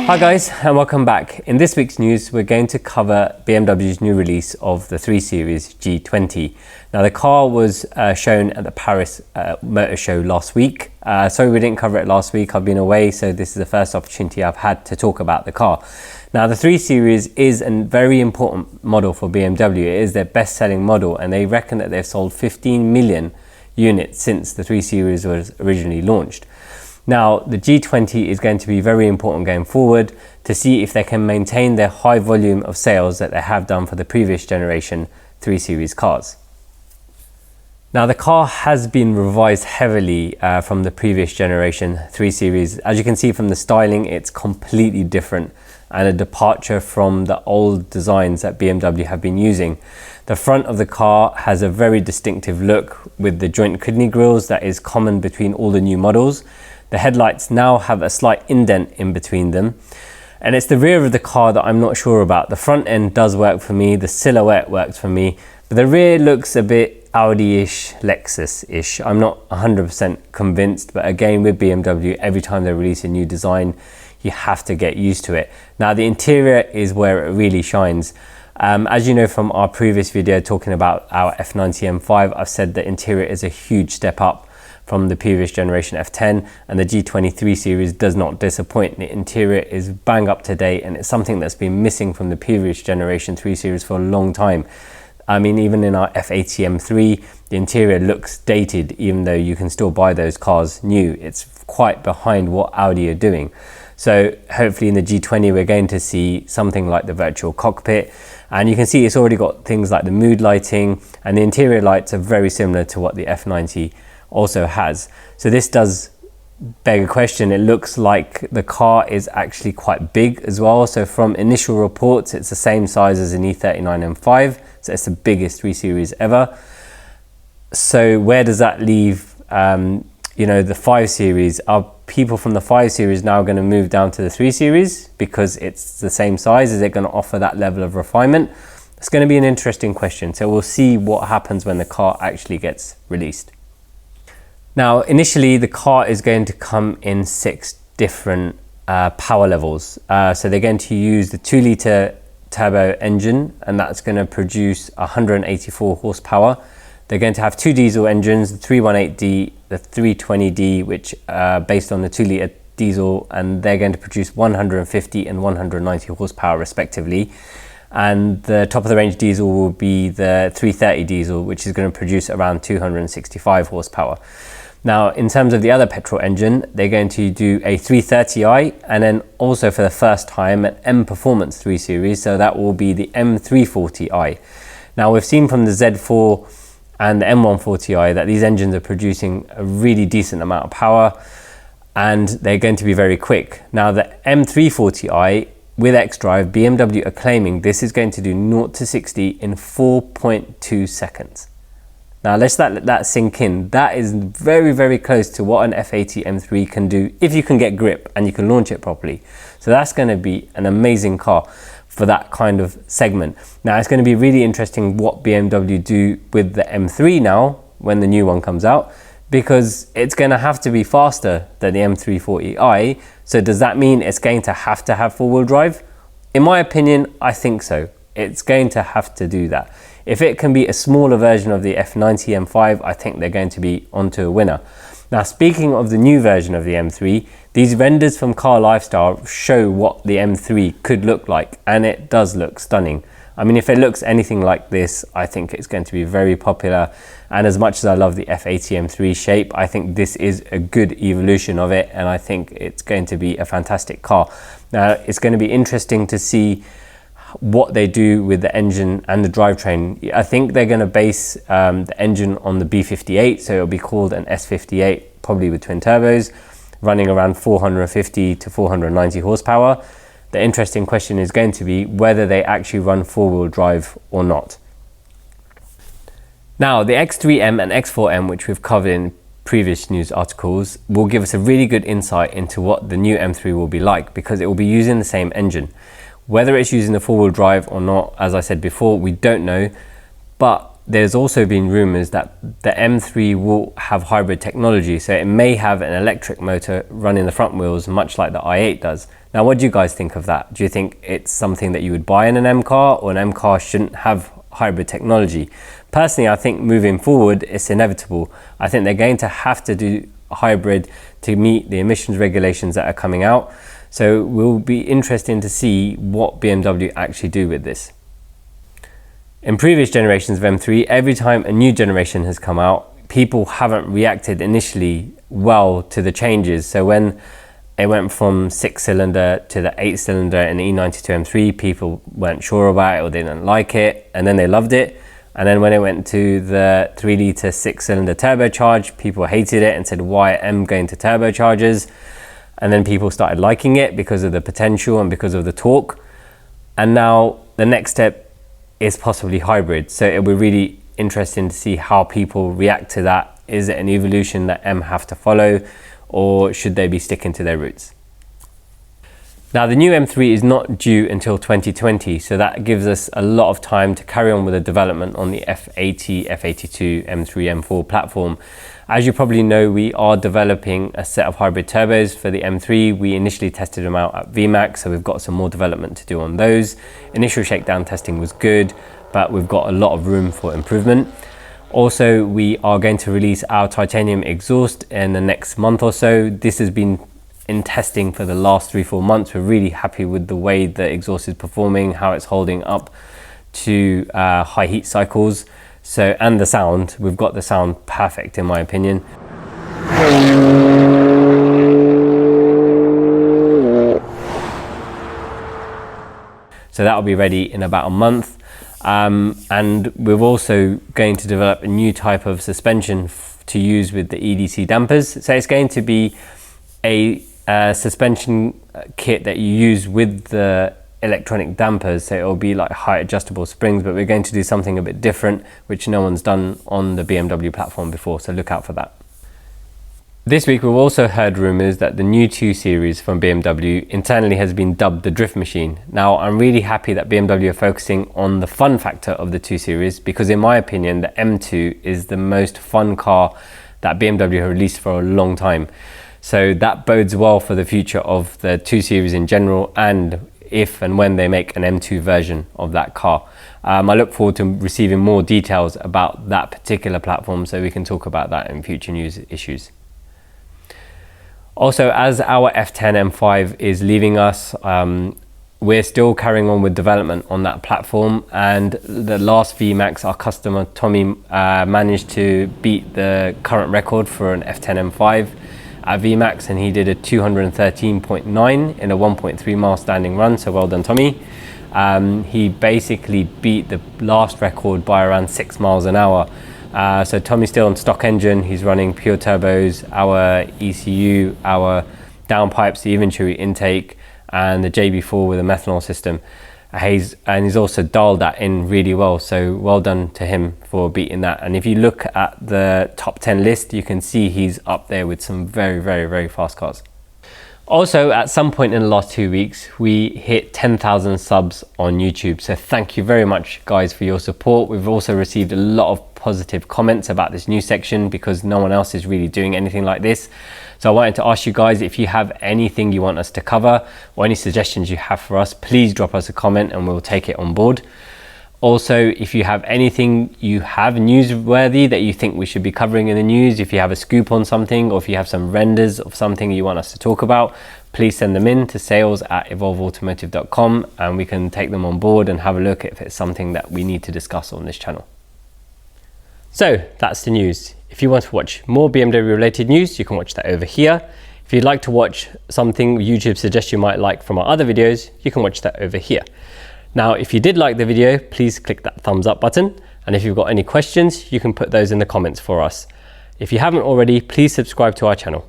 Hi guys, and welcome back. In this week's news, we're going to cover BMW's new release of the 3 Series G20. Now the car was shown at the Paris Motor Show last week. Sorry we didn't cover it last week, I've been away, so this is the first opportunity I've had to talk about the car. Now the 3 Series is a very important model for BMW. It is their best-selling model, and they reckon that they've sold 15 million units since the 3 Series was originally launched. Now, the G20 is going to be very important going forward to see if they can maintain their high volume of sales that they have done for the previous generation 3 Series cars. Now, the car has been revised heavily from the previous generation 3 Series. As you can see from the styling, it's completely different and a departure from the old designs that BMW have been using. The front of the car has a very distinctive look with the joint kidney grills that is common between all the new models. The headlights now have a slight indent in between them, and it's the rear of the car that I'm not sure about. The front end does work for me, the silhouette works for me, but the rear looks a bit Audi-ish, Lexus-ish. I'm not 100% convinced, but again with BMW, every time they release a new design, you have to get used to it. Now the interior is where it really shines. As you know from our previous video talking about our F90 M5, I've said the interior is a huge step up from the previous generation F10, and the G20 3 Series does not disappoint. The interior is bang up to date, and it's something that's been missing from the previous generation 3 Series for a long time. I mean, even in our F80 M3, the interior looks dated, even though you can still buy those cars new. It's quite behind what Audi are doing. So hopefully in the G20, we're going to see something like the virtual cockpit. And you can see it's already got things like the mood lighting, and the interior lights are very similar to what the F90 also has. So this does beg a question. It looks like the car is actually quite big as well. So from initial reports, it's the same size as an E39 M5. So it's the biggest 3 Series ever. So where does that leave, the 5 Series? Are people from the 5 Series now going to move down to the 3 Series because it's the same size? Is it going to offer that level of refinement? It's going to be an interesting question. So we'll see what happens when the car actually gets released. Now, initially, the car is going to come in 6 different power levels. So they're going to use the 2-litre turbo engine, and that's going to produce 184 horsepower. They're going to have 2 diesel engines, the 318D, the 320D, which are based on the 2-litre diesel, and they're going to produce 150 and 190 horsepower respectively. And the top of the range diesel will be the 330 diesel, which is going to produce around 265 horsepower. Now, in terms of the other petrol engine, they're going to do a 330i, and then also for the first time an M Performance 3 Series, so that will be the M340i. Now, we've seen from the Z4 and the M140i that these engines are producing a really decent amount of power, and they're going to be very quick. Now, the M340i with xDrive, BMW are claiming this is going to do 0 to 60 in 4.2 seconds. Now let's let that sink in. That is very, very close to what an F80 M3 can do if you can get grip and you can launch it properly. So that's going to be an amazing car for that kind of segment. Now it's going to be really interesting what BMW do with the M3 now when the new one comes out, because it's going to have to be faster than the M340i. So does that mean it's going to have 4-wheel drive? In my opinion, I think so. It's going to have to do that. If it can be a smaller version of the F90 M5, I think they're going to be onto a winner. Now, speaking of the new version of the M3, these renders from CarLifeStyle show what the M3 could look like, and it does look stunning. I mean, if it looks anything like this, I think it's going to be very popular. And as much as I love the F80 M3 shape, I think this is a good evolution of it, and I think it's going to be a fantastic car. Now, it's going to be interesting to see what they do with the engine and the drivetrain. I think they're going to base the engine on the B58, so it'll be called an S58, probably with twin turbos, running around 450 to 490 horsepower. The interesting question is going to be whether they actually run 4-wheel drive or not. Now, the X3M and X4M, which we've covered in previous news articles, will give us a really good insight into what the new M3 will be like, because it will be using the same engine. Whether it's using the 4-wheel drive or not, as I said before, we don't know, but there's also been rumours that the M3 will have hybrid technology, so it may have an electric motor running the front wheels, much like the i8 does. Now, what do you guys think of that? Do you think it's something that you would buy in an M car, or an M car shouldn't have hybrid technology? Personally, I think moving forward, it's inevitable. I think they're going to have to do hybrid to meet the emissions regulations that are coming out. So it will be interesting to see what BMW actually do with this. In previous generations of M3, every time a new generation has come out, people haven't reacted initially well to the changes. So when it went from 6-cylinder to the 8-cylinder in the E92 M3, people weren't sure about it, or they didn't like it, and then they loved it. And then when it went to the 3-litre 6-cylinder turbocharged, people hated it and said, why am going to turbochargers? And then people started liking it because of the potential and because of the torque. And now the next step is possibly hybrid. So it'll be really interesting to see how people react to that. Is it an evolution that M have to follow, or should they be sticking to their roots? Now, the new M3 is not due until 2020, so that gives us a lot of time to carry on with the development on the F80, F82, M3, M4 platform. As you probably know, we are developing a set of hybrid turbos for the M3. We initially tested them out at VMAX, so we've got some more development to do on those. Initial shakedown testing was good, but we've got a lot of room for improvement. Also, we are going to release our titanium exhaust in the next month or so. This has been in testing for the last 3-4 months. We're really happy with the way the exhaust is performing, how it's holding up to high heat cycles. So, and the sound, we've got the sound perfect in my opinion. So that'll be ready in about a month. And we're also going to develop a new type of suspension to use with the EDC dampers. So it's going to be a suspension kit that you use with the electronic dampers, so it'll be like height adjustable springs, but we're going to do something a bit different, which no one's done on the BMW platform before, so look out for that. This week we've also heard rumours that the new 2 Series from BMW internally has been dubbed the drift machine. Now, I'm really happy that BMW are focusing on the fun factor of the 2 Series, because in my opinion the M2 is the most fun car that BMW have released for a long time. So that bodes well for the future of the 2 Series in general, and if and when they make an M2 version of that car. I look forward to receiving more details about that particular platform, so we can talk about that in future news issues. Also, as our F10 M5 is leaving us, we're still carrying on with development on that platform, and the last VMAX, our customer Tommy managed to beat the current record for an F10 M5 at VMAX, and he did a 213.9 in a 1.3 mile standing run, so well done Tommy. He basically beat the last record by around 6 miles an hour. So Tommy's still on stock engine, he's running pure turbos, our ECU, our downpipes, the Venturi intake, and the JB4 with a methanol system. And he's also dialed that in really well, so well done to him for beating that. And if you look at the top 10 list, you can see he's up there with some very, very, very fast cars. Also, at some point in the last 2 weeks, we hit 10,000 subs on YouTube. So thank you very much, guys, for your support. We've also received a lot of positive comments about this new section, because no one else is really doing anything like this. So I wanted to ask you guys, if you have anything you want us to cover or any suggestions you have for us, please drop us a comment and we'll take it on board. Also, if you have anything you have newsworthy that you think we should be covering in the news, if you have a scoop on something, or if you have some renders of something you want us to talk about, please send them in to sales@evolveautomotive.com and we can take them on board and have a look if it's something that we need to discuss on this channel. So that's the news. If you want to watch more BMW related news, you can watch that over here. If you'd like to watch something YouTube suggests you might like from our other videos, you can watch that over here. Now, if you did like the video, please click that thumbs up button. And if you've got any questions, you can put those in the comments for us. If you haven't already, please subscribe to our channel.